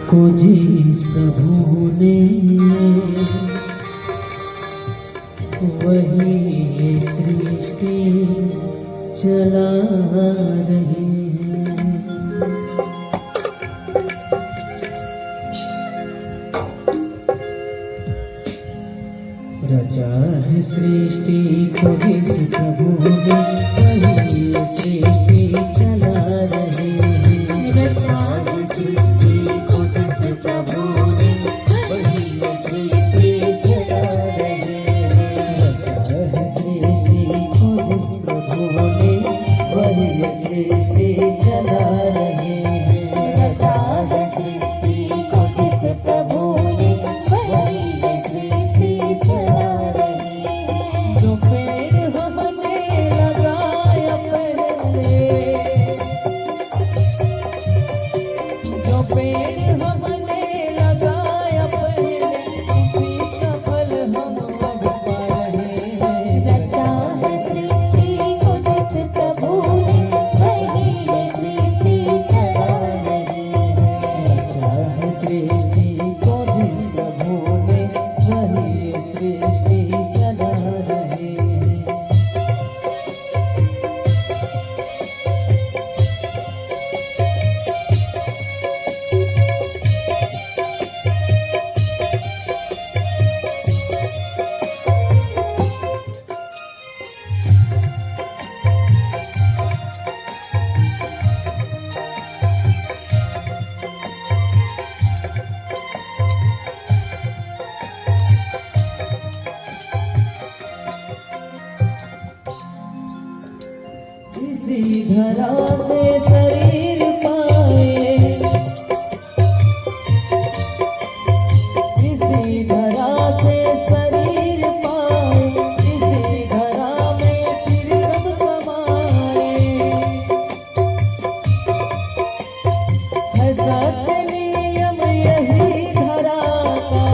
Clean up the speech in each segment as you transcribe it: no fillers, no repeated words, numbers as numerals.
को जिस प्रभु ने वही सृष्टि चला रहे हैं। रचा है सृष्टि को जिस प्रभु ने वही सृष्टि चला रहे हैं। रचा है सृष्टि को जिस प्रभु ने वही सृष्टि चला रहे हैं। रचा है सृष्टि को जिस प्रभु ने वही सृष्टि चला रहे हैं। रचा है सृष्टि को जिस प्रभु ने वही सृष्टि चला रहे हैं। जो पेड़ हमने लगाया पहले, जो पेड़ हमने लगाया पहले, उसी का फल हम अब पा रहे हैं। रचा है सृष्टि को जिस प्रभु ने वही सृष्टि चला रहे हैं। रचा है सृष्टि को जिस प्रभु ने वही सृष्टि चला रहे हैं। इसी धरा से शरीर पाए, इसी धरा से शरीर पाए, इसी धरा में फिर सब समाए। है सत्य नियम यही धरा का,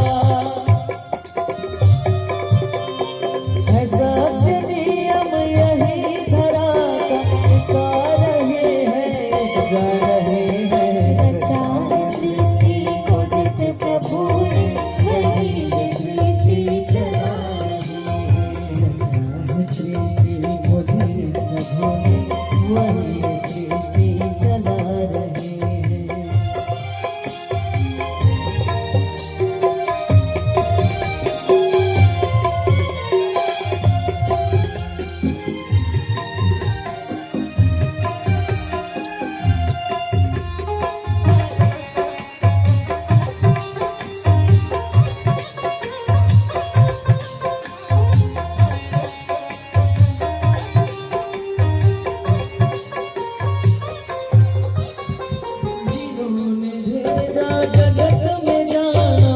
है सत्य नियम यही धरा का, गा रहे हैं, गा रहे हैं। रचा है सृष्टि को जिस प्रभु ने वही सृष्टि चला रहे हैं। सृष्टि को जिस प्रभु ने वही सृष्टि चला रहे हैं। जिन्होंने भेजा जगत में जाना,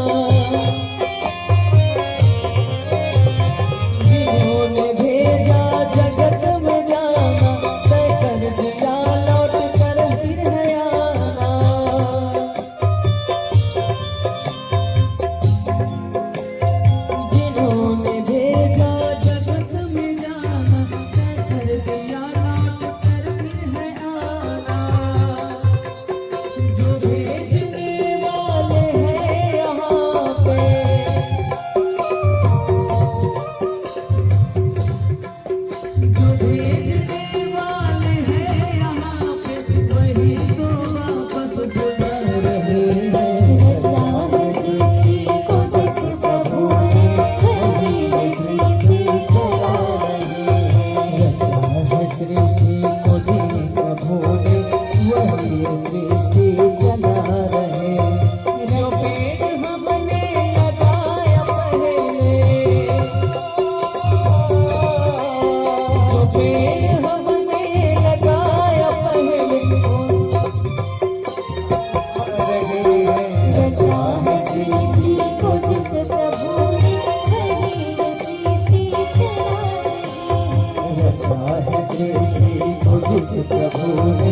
जिन्होंने भेजा जगत में जाना, तय कर दिया लौट कर फिर है आना। जिन्होंने भेजा जगत में जाना, तय कर दिया लौट कर फिर है आना। जो भेजने वाले हैं यहाँ पे, जो भेजने वाले हैं यहाँ पे, वही तो वापस बुला रहे हैं। रचा है सृष्टि को जिस प्रभु ने वही सृष्टि चला रहे हैं। रचा है सृष्टि को जिस प्रभु ने वही सृष्टि चला रहे हैं। जो पेड़ हमने लगाया पहले, जो पेड़ हमने लगाया पहले, रचा है सृष्टि को जिस प्रभु ने वही सृष्टि चला रहे हैं। रचा है सृष्टि को जिस प्रभु ने